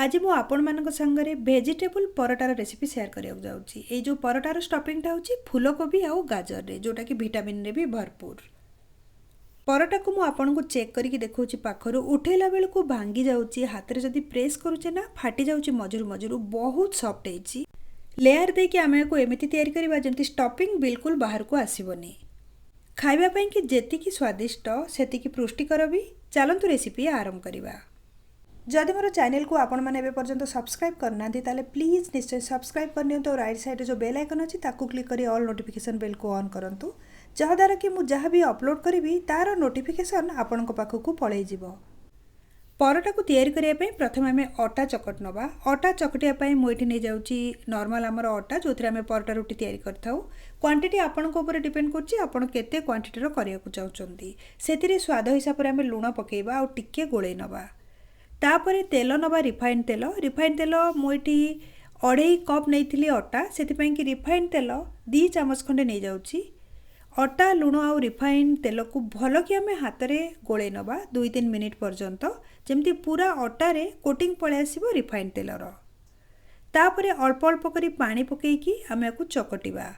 आज मु आपण मानक संगरे वेजिटेबल परोटार रेसिपी शेयर करिया जाउची। ए जो परोटार स्टफिंगटा होची फूलकोबी आउ गाजर रे जोटा कि विटामिन रे भी भरपूर। परोटा को मु आपण को चेक करके देखौची पाखरु उठेला बेल को भांगी जाउची, हाथ रे जदी प्रेस करूचे ना फाटी जाउची मजूर मजूर, बहुत सॉफ्ट हेची। लेयर दे कि आमे को एमिति तयारी करबा जेंति स्टफिंग बिल्कुल बाहर को आसीबनी। खाइबा पई कि जेति कि स्वादिष्ट सेति कि पुष्टिकर भी। चलंतु रेसिपी आरंभ करिबा। जदि मोर चैनल को आपण माने एबे पर्यंत सब्सक्राइब करना ताले प्लीज निश्चय सब्सक्राइब करनियंतु। राइट साइड जो बेल आइकन अछि ताकू क्लिक करी ऑल नोटिफिकेशन बेल को ऑन करंतु, जहा द्वारा कि मु जहा भी अपलोड करिवि तार नोटिफिकेशन आपण को पाखकू पळै जिवो। परोटा को तयारी करिया पई प्रथम आमे आटा चकट नबा। आटा चकटिया पई मु एठी नै जाउची नॉर्मल हमर आटा जोथरे आमे परोटा रोटी तयारी करथाउ। क्वांटिटी आपण को ऊपर डिपेंड करची, आपण केते क्वांटिटी रो करिया को चाहउचंती। सेतिरे स्वाद हिसाब रे आमे लूण पकेइबा आ टिके गोळै नबा। तापरे तेल नबा रिफाइंड तेल मुठी 2.5 कप नहीं अटा से कि रिफाइंड तेल 2 चामच खंडे नहीं जाऊँगी। अटा लुण आउ रिफाइंड तेल को भल कि आम हाथ में गोले नबा 2-3 मिनिट पर्यंत, जमती पूरा अटारे कोटिंग पलि आसो रिफाइंड तेलर। तापरे अल्प अल्प करी पानी पकईकी आम या चकटिबा,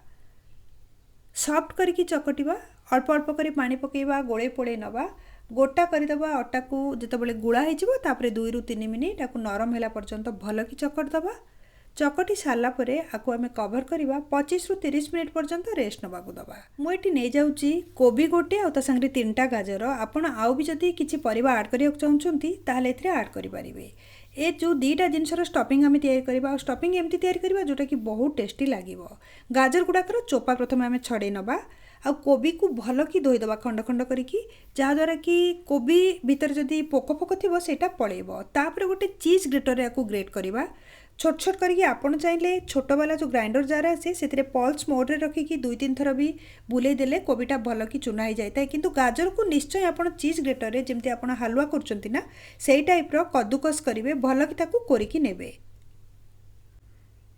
सॉफ्ट करके चकटिबा। अल्प अल्प करी पानी पकईबा, गोले पोड़े नबा, गोटा करदेबा। अटा को जितेबाला गुड़ा होतापर 2-3 मिनिट आपको नरम है पर्यंत भल कि चकटिदबा। चकटी सारा परे आपको आम कवर करवा 25-30 मिनिट पर्यंत रेस्ट नवा दबा। मुझे नहीं जाऊँगी कोबी गोटे आ सांगे 3टा गाजर। आपड़ आउ भी जदि किसी परिवा आड करने चाहते ताहले एथिरे आड करें। ए जो 2टा जिनसर स्टफिंग आम तैयारी करवा, स्टफिंग एमती तैयारी करवा जोटा कि बहुत टेस्टी लगे। गाजर गुड़ाकर चोपा प्रथम आम छड़े नवा, आ कोबी को भल कि धोईदबा खंड खंड करिकी, जहाद्वारा कि कोबी भीतर जदि पोक फोक थी सेटा पलैब। तापर गोटे चीज ग्रेटर या ग्रेट करवा छोट छोट करके। आपड़ चाहिए छोट वाला जो ग्राइंडर जार आसे से पल्स मोड्रे रखिकी 2-3 थर भी बुले देले कोबीटा भल कि चुना हो जाए। किंतु गाजर को निश्चय आप चीज ग्रेटर जमती आप हालुआ करचंती ना सेई टाइप्र कद्दूकस करेंगे, भल कि ताकू कोरिकी नेबे।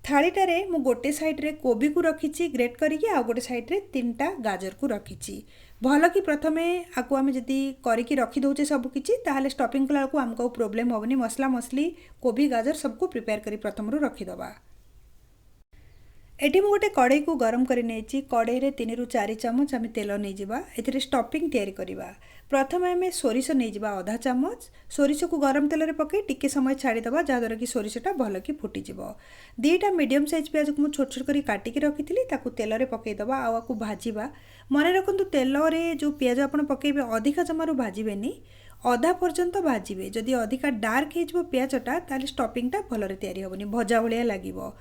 थालीटारे मु गोटे साइड्रे कोबी को रखी ग्रेट करके, आ गोटे साइड्रे 3टा गाजर को रखी। भल कि प्रथमे आपको आम जदि करके रखी दौचे सबकि ताहले स्टफिंग कला को आमको प्रोब्लेम होबनी। मसला मसली कोबी गाजर सबको प्रिपेयर करी प्रथम रखीदबा। एटी मु गोटे कड़ई को गरम कर नहीं, कड़ई रे 3-4 चामच आम तेल नहीं जावा। एथिरे स्टफिंग तैयारी करवा। प्रथम आम सोरिष नहीं जावा आधा चामच। सोरिष को गरम तेल में पकई टिके समय छाड़ीदबा, जहाद्वारा कि सोरिषटा भल कि फुटीज। 2टा मीडियम साइज प्याज को छोट छोट कर काटिकी रखी ताकू तेल में पकईदबा आकू भाजवा। मन रखु तेल रे जो प्याज आप पकईबे अधिका जमारू भाजबेनी, अधा पर्यंत भाजबे। जदि अधिका डार्क हो प्याजटा ताले स्टफिंगटा भलरे तैयारी होबनी, भजा भलिया लागिबो।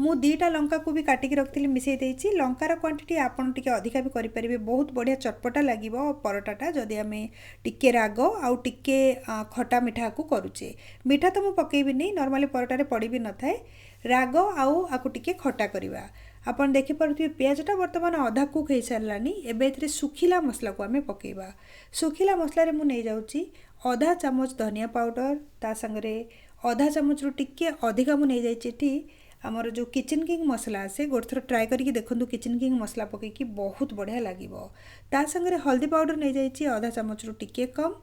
मु 2टा लंका को भी काटिकी रखी मिसई देछि। लंकार क्वांटिटी आपन टिके अधिका भी करि परिबे, बहुत बढ़िया चटपटा लागिबो परोटाटा जदि आमे टिके राग आउ टिके खटा मिठा को करूचे। मिठा तो मु पकेइबिनी, नॉर्मली परोटारे पड़ी भी न थाए। राग आउ आकु टिके खटा करवा। आपन देखि पारुथिबे प्याजटा वर्तमान अधा कुक हो सारानी। एबे एथिरे सुखिला मसला को आमे पकेइबा। सुखिला मसला रे मु नै जाउची आधा चामच धनिया पाउडर, ता संगरे आधा चामच रु टिके अधिका मु नै जाइछि एठी आमर जो किचन किंग मसला आसे। गोटे थर ट्राए करके देखु किचन किंग मसला पकईकी बहुत बढ़िया लगे। ता संगरे हल्दी पाउडर नहीं जाइछि आधा चामच रु टिके कम।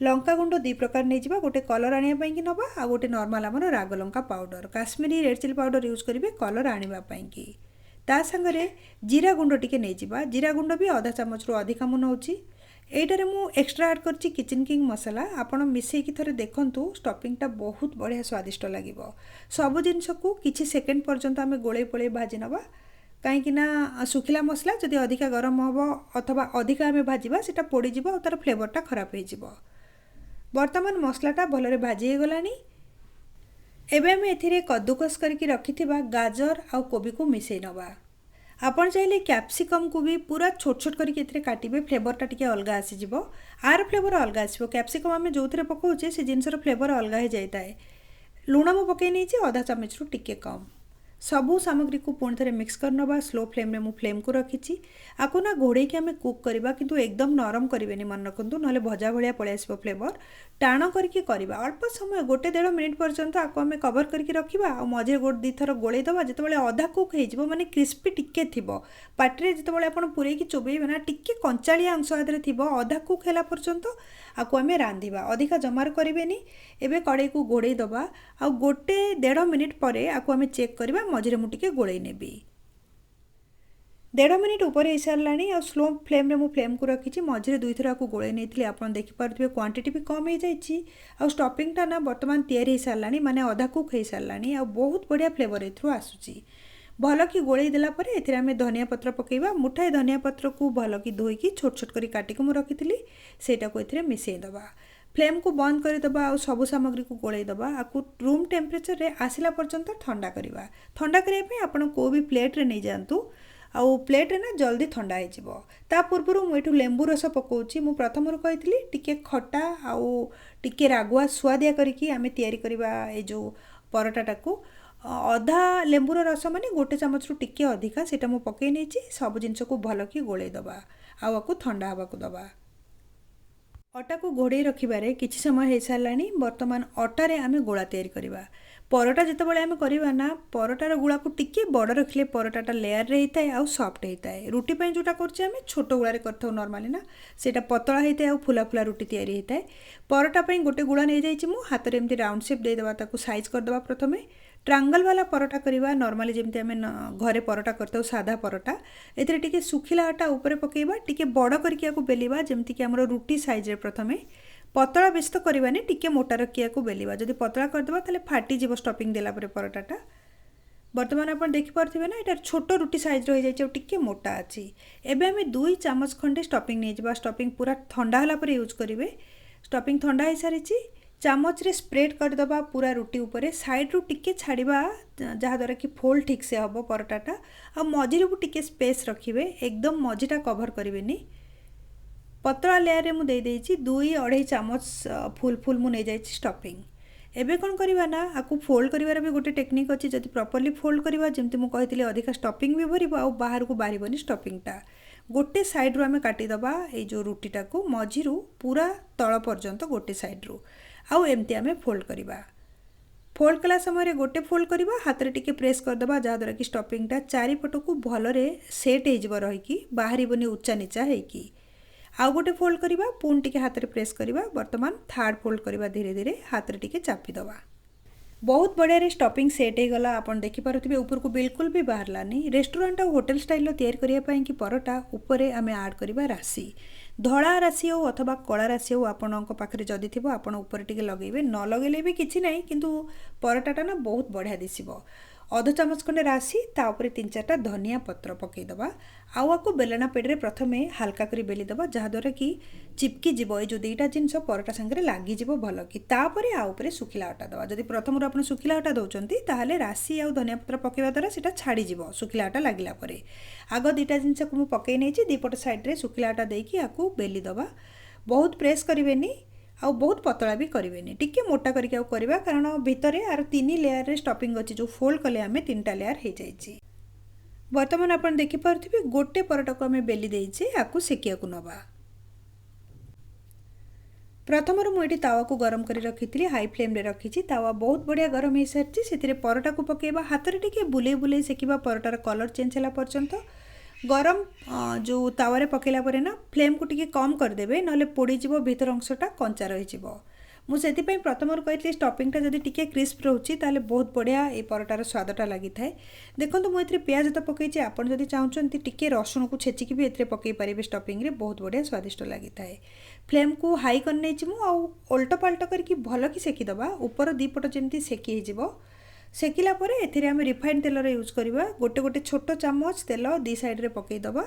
लंका गुंड 2 प्रकार नहीं जावा, गोटे कलर आनिया पई कि नबा आ गोटे नॉर्मल हमर राग लंका powder. Kashmiri red chilli powder use करिवे कलर आनिबा पई कि। ता संगरे जीरा गुंड टिके नहीं जावा, जीरा गुंड भी आधा चामच रु अधिका मु नउची। एटारे मु एक्स्ट्रा ऐड करछि किचन किंग मसला। आपण मिसई कि थरे देखंतु स्टफिंगटा बहुत बढ़िया स्वादिष्ट लागिबो। सब जिनस को किछि सेकेंड पर्यंत आमे गोळे पोळे भाजी नबा, कहीं ना सुखिला मसला जदि अधिका गरम होबो अथवा अधिका आमे भाजीबा सेटा पोड़ी जिवो, तार फ्लेवरटा खराब हो जिवो। वर्तमान मसलाटा भलरे भाजी हो गलानी। एबे आमे एथिरे कद्दूकस करके रखिथिबा गाजर आ कोबी को मिसई नबा। आपन चाहिए कैप्सिकम को भी पूरा छोट छोट करके एथिरे काटिबे, फ्लेवरटा टिके अलगा आसी जिवो। आर फ्लेवर अलगा आसीबो। कैप्सिकम आमे जोथरे पकाउचे से जिनसर फ्लेवर अलगा हो जाए। लूण मु पकई नहीं आधा चामच रु टिके कम। सबू सामग्री को पुणी थे मिक्स करनबा। स्लो फ्लेम रे मु फ्लेम को रखी। आपको ना घोड़े कि आमे कुक करवा, किंतु एकदम नरम करेनि मन रखु, ना भजा भाया पलि आसो फ्लेवर। टाण करके करवा अल्प समय 1-1.5 मिनिट पर्यंत आपको आमे कवर करके रखा। आ मझे 1-2 थर गोले दबा। जितेबाला अधा कुक हो माने क्रिस्पी टिके थिबो पार्टी जितेबाला आप पुरैकी चोबेइबे ना टिके कंचालिया अंश आदरे थिबो, अधा कुक हैला पर्यंत आपको आम रांधिबा अधिका जमार करेनि। एबे कड़ाई को घोड़े दबा आ 1-1.5 मिनिट पर आपको आम चेक करवा मझे मुझे गोल नेबी 1.5 मिनिट ऊपर हो सारा आ स्लो फ्लेम मु फ्लेम को रखी मझे 2 थर आपको गोल नहीं आप देखिपे क्वांटिटी भी कम हो जाए स्टफिंगटा ना बर्तमान तैयारी हो सारा माने अधा कुक हो सारा आ बहुत बढ़िया फ्लेवर एथरू आसूची भल कि गोल देलापर एमें धनिया पत्र पकेबा मुठाए धनिया पत्र को भल कि धोईकी छोट छोट कर काटिक मुझे रखी सेटा को ए मिसईदबा फ्लेम को बंद करदेबा आ सबू सामग्री को गोलैदबा आपको रूम टेम्परेचर रे आसिला पर्यंत ठंडा करवा ठंडा करने आप भी प्लेट्रे नहीं जातु आउ प्लेट्रे ना जल्दी ठंडा हो पूर्व मुझे लेंबू रस पकाऊँगी मु प्रथम कही टिके खटा आउ टिके रागुआ सुआदिया करके आम तैयारी करवा ये जो परटाटा को अधा लेंबूर रस माने 1 चामच रु टिके अधिका सेटा मु पकई नहीं सब जिनस को भल कि गोलैदबा आपको ठंडा हवा को दबा अटा को घोड़े रखिबारे किछि समय हो सारा बर्तमान अटारे आम गोला तैयारी करवा परटा जितेबाला आम करवा ना परटार गुला को टिके बड़ रखिले परटाटा लेयर रे होता है आउ सॉफ्ट होता है रुटी पाई जोटा करछे आम छोट गुला रे करथौ नॉर्मली ना सेटा पतला होता है आउ फुला फुला रुटी तैयारी होता है परटा पाई गोटे गुला नहीं जाइछि मु हाथ रे एमती राउंड शेप दे देबा ताको साइज कर देबा प्रथमे ट्रांगल वाला परोटा करवा नॉर्मली जमती आम घरे परोटा करते साधा परोटा एथिरे टिके सुखिला आटा ऊपर पकेबा टिके बड़ करके आपको बेलिबा जमती कि हमरो रुटी साइज रे प्रथमे पतला बेस तो करवानी टिके मोटा रखिया को बेलिबा जदि पतला करदेबा ताले फाटी जीव स्टफिंग देला परे परोटाटा बर्तमान आप देखिपे ना यहाँ छोट रुटी साइज रही जाए टिके मोटा अच्छी एबे आम 2 चामच खंडे स्टफिंग नहीं जावा स्टफिंग पूरा ठंडा होला पर यूज करेंगे स्टफिंग ठंडा हो सारी चामच रे स्प्रेड करदबा पूरा रुटी उपरे साइड रु टिके छाड़िबा जहाँद्वारा कि फोल्ड ठीक से हम परोटाटा आ मझिरे भी टिके स्पेस रखिए एकदम मझीटा कभर करेनि पतला लेयर रे मु दे देइछि 2-2.5 चामच फुल फुल मु नहीं जाइछि स्टफिंग एबे कौन करवा ना आपको फोल्ड करिवार भी गोटे टेक्निक अच्छी जब प्रॉपर्ली फोल्ड करवा जमती मु कहितली अधिका स्टफिंग भी भरिबो आ बाहर को बाहरिबनी स्टफिंगटा गोटे साइड रु आमे काटिदबा ए जो रुटीटा को मझिरु पूरा तळ पर्यंत गोटे साइड रु आउ एमती आमे फोल्ड करवा फोल्ड कला समय गोटे फोल्ड करवा हाथ रे टिके प्रेस करदबा जहाँद्वारा कि स्टफिंगटा चारिपट को भलरे सेट हो रहीकि बाहरिबनी उच्चा नीचा होइकि आउ गोटे फोल्ड करवा पुणी टिके हाथ रे प्रेस करवा वर्तमान थर्ड फोल्ड करवा धीरे धीरे हाथ रे टिके चापिदबा बहुत बढ़िया रे स्टफिंग सेट हो गला आपन देखि पारुथिबे ऊपर को बिल्कुल भी बाहरलानी रेस्टोरेंट और होटल स्टाइल रो तैयार करिया पई कि परोटा ऊपर आमे ऐड करवा राशि धड़ा राशि हो अथवा कला राशि हो आपणक पाखे जदि थी आपड़ ऊपर टिके लगेबे न लगेले भी किछि नहीं किंतु परोटाटा ना बहुत बढ़िया दिसिबो अध चामच खंडे राशि ताऊपर 3-4टा धनिया पत्र पकईदबा आउ बेलना पेड़े प्रथमे हाल्का कर बेलीदबा जहाँद्वारा कि चिपकी जीव ये जो 2टा जिनस परोटा सांगे लगिज भल कि तापर आउे सुखिला आटा दबा जदि प्रथम आप सुखिला आटा दौरान ताहले राशि आउ धनिया पत्र पकेवा द्वारा सेटा छाड़ीज सुखिला आटा लगिला परे आग 2टा जिनस को पकई नहीं दीपट साइड्रे सुखिला आटा देकी आपको बेलीदबा बहुत प्रेस करेनि आउ बहुत पतला भी करेनि टिके मोटा करके आउ करवा कारण भितर आर 3 लेयर रे स्टफिंग अच्छी जो फोल्ड कले आम 3टा लेयर हो जाइए बर्तमान आप देखिपे गोटे परोटा को आम बेली देचे आपको सेकिया को नवा प्रथम मुझे तावा को गरम कर रखी हाई फ्लेम रे रखी तावा बहुत बढ़िया गरम हो सारी से परोटा को पकेबा हाथ में टिके बुले बुले सेकिबा परोटार कलर चेंज होला पर्यंत गरम जो तावारे पकेला परे ना फ्लेम को टिके कम करदेबे नले पोड़ी जीवो भीतर अंशटा कंचा रही जीवो मु सेति पई प्रथम कहितली स्टफिंगटा जदि टिके क्रिस्प रहउची ताले बहुत बढ़िया ए परोटार स्वादटा लागि थाए देखंतु मु एथरे प्याज तो पकईची आपण जदि चाहुचंती टिके रसुण को छेचिकी भी एथरे पकई परिबे स्टफिंग रे बहुत बढ़िया स्वादिष्ट लागि थाए फ्लेम को हाई कर नेची मु आ उल्टा पाल्टा करके भल कि सेकी दबा ऊपर दीपट जेमती सेकी हे जीवो सेकिला परे एथिरे आमे रिफाइंड तेल रे यूज करबा गोटे गोटे छोट चामच तेल दी साइड रे पकई दबा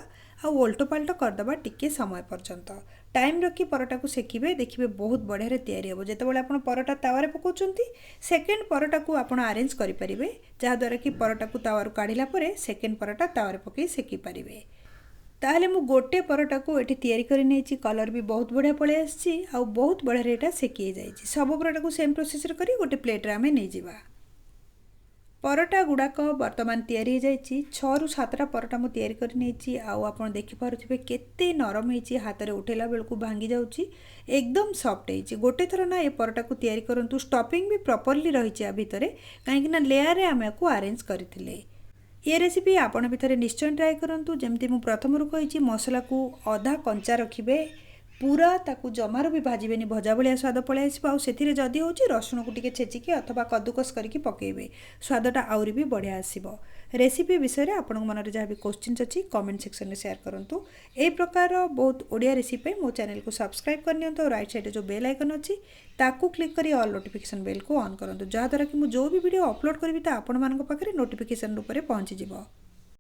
आ उल्टो पाल्टो कर दबा टिके समय पर्यंत टाइम रखी परोटा को सेकिबे देखिबे बहुत बढ़िया रे तैयारी हो जेतेबेले आपण परोटा तावारे पकोचंती सेकेंड परोटा को आपण अरेंज करि परिबे जहा द्वारा कि परोटा को तावारु काढिला परे सेकेंड परोटा तावारे पकई सेकी परिबे ताहले मु गोटे परोटा को एठी तैयारी करि नेछि कलर भी बहुत बढ़िया पळे आछि आ बहुत बढ़िया रेटा सेकी जाइछि सब परोटा को सेम प्रोसेस रे करी गोटे प्लेट रे आमे नै जिबा परोटा गुड़ाक बर्तमान तैयारी जाइछि 6-7टा परोटा मु तैयारी कर नेछि आउ आपण देखि पारुथिबे केते नरम हेछि हाथ रे उठेला बेल को भांगी जाउछि एकदम सॉफ्ट हेछि गोटे थर ना ए परोटा को तैयारी करंतु स्टफिंग भी प्रॉपर्ली रहिछि आ भितरे काहेकि ना लेयर रे आमे को अरेंज करथिले ये रेसिपी आपण भितरे निश्चय ट्राई करंतु जेमति मु प्रथम रु कहिछि मसला को आधा कंचा रखिबे पूरा ताकू जमार भी भाजबेनी भजा भाया स्वाद पलि आसो आउ जदि हो रसुण को टिके छेचिकी अथवा कद्दुकस करके पकेबे स्वादटा आउरी भी बढ़िया आसीबो। रेसिपी विषय में आपण मन जहाँ भी क्वेश्चन अच्छी कमेंट सेक्शन में शेयर करूँ। यही प्रकार बहुत ओडिया रेसिपी मो चैनल को सब्सक्राइब करनी और राइट साइड जो बेल आइकन अच्छी ताकू क्लिक करी ऑल नोटिफिकेशन बेल को ऑन करूँ जहाँद्वारा कि मुझे जो भी वीडियो अपलोड करी आपण मान पाखे नोटिफिकेशन रूप में पहुँची।